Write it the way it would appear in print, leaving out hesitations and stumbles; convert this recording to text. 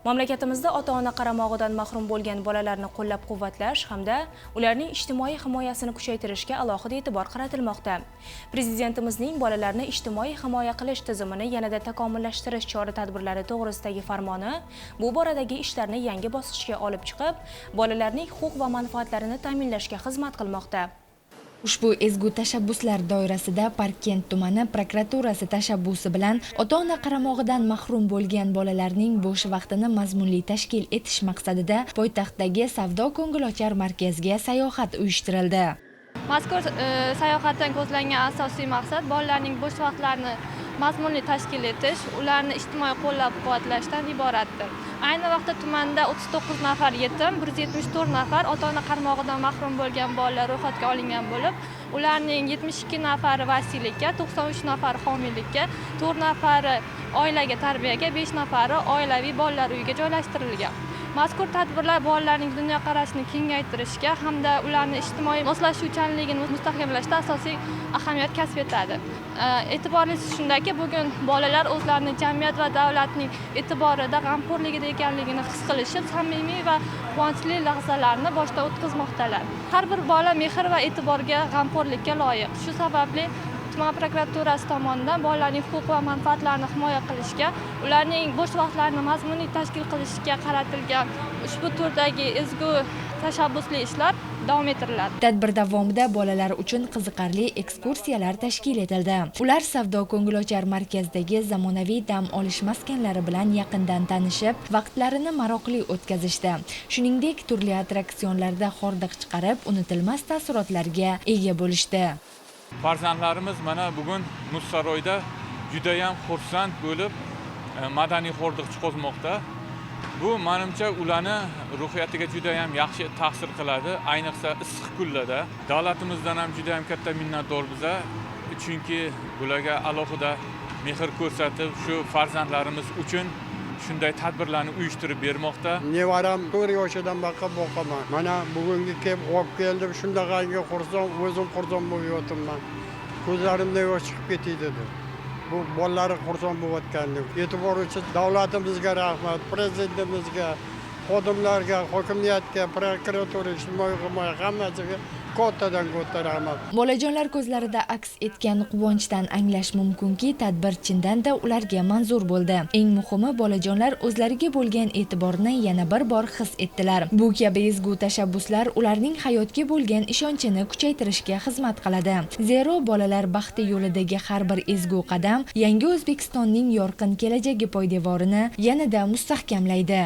Mamlakatimizda ota-ona qaramog'idan mahrum bo'lgan bolalarni qo'llab-quvvatlash hamda ularning ijtimoiy himoyasini kuchaytirishga alohida e'tibor qaratilmoqda. Prezidentimizning bolalarni ijtimoiy himoya qilish tizimini yanada takomillashtirish chora-tadbirlari to'g'risidagi farmoni bu boradagi ishlarni yangi bosqichga olib chiqib, bolalarning huquq va manfaatlarini ta'minlashga xizmat qilmoqda. Ushbu ezgu tashabbuslar doirasida Parkent tumani prokuraturasi tashabbusi bilan ota-ona qaramog'idan mahrum bo'lgan bolalarning bo'sh vaqtini mazmunli tashkil etish maqsadida poytaxtdagi savdo-ko'ngilochar markazga sayohat uyushtirildi. Mazkur sayohatdan ko'zlangan asosiy maqsad bolalarning bo'sh vaqtlarini mazmunli tashkil etish, ularni ijtimoiy qo'llab-quvvatlashdan iboratdir. Ayni vaqtda tumanda 39 nafar yetim, 174 nafar ota-ona qaramog'idan mahrum bo'lgan bolalar ro'yxatga olingan bo'lib, ularning 72 nafari vasiylikka, 93 nafari homiylikka, 4 nafari oilaga tarbiyaga, 5 nafari oilaviy bolalar uyiga joylashtirilgan. Mazkur tadbirlar bolalarning dunyoqarashini kengaytirishga hamda ularning ijtimoiy moslashuvchanligini mustahkamlashda asosiy ahamiyat kasb etadi. E'tiborlisi shundaki, bugun bolalar o'zlarini jamiyat va davlatning e'tiborida, g'amxo'rligida ekanligini his qilishib, samimiy va quvonchli lahzalarni boshdan o'tkazmoqdalar. Har bir bola mehr va e'tiborga, g'amxo'rlikka loyiq. Shu sababli tuman prokuraturasi tomonidan bolalarning huquq va manfaatlarini himoya qilishga, ularning bo'sh vaqtlarini mazmunli tashkil qilishga qaratilgan ushbu turdagi ezgu tashabbusli ishlar davom ettiriladi. Tadbir davomida bolalar uchun qiziqarli ekskursiyalar tashkil etildi. Ular savdo-ko'ngilochar markazdagi zamonaviy dam olish maskanlari bilan yaqindan tanishib, vaqtlarini maroqli o'tkazishdi. Shuningdek, turli attraksionlarda hordiq chiqarib, unutilmas taassurotlarga ega bo'lishdi. Farzandlarimiz mana bugun Muzsaroyda juda ham xursand bo'lib, madaniy hordiq chiqozmoqda. Bu menimcha ularni ruhiyatiga juda ham yaxshi ta'sir qiladi, ayniqsa issiq kunlarda. Davlatimizdan ham juda ham katta minnatdormiz, chunki bularga alohida mehr ko'rsatib, shu farzandlarimiz uchun shunday tadbirlarni uyushtirib bermoqda. Nevaram 4 yoshidan boqaman. Mana bugungi kelib olib keldim, shundaqangi xursand, o'zim xursand bo'lib yo'timman. Ko'zlarimda yosh chiqib ketdi. Bu bolalar xursand bo'layotgandi. E'tibor uchun davlatimizga rahmat, prezidentimizga, xodimlarga, hokimiyatga, prokuratura, ijtimoiy himoya hammasiga kattadan katta rahmat. Bolajonlar ko'zlarida aks etgan quvonchdan anglash mumkinki, tadbir chindan-da ularga manzur bo'ldi. Eng muhimi, bolajonlar o'zlariga bo'lgan e'tiborni yana bir bor his etdilar. Bu kabi ezgu tashabbuslar ularning hayotga bo'lgan ishonchini kuchaytirishga xizmat qiladi. Zero bolalar baxti yo'lidagi har bir ezgu qadam yangi O'zbekistonning yorqin kelajagi poydevorini yanada mustahkamlaydi.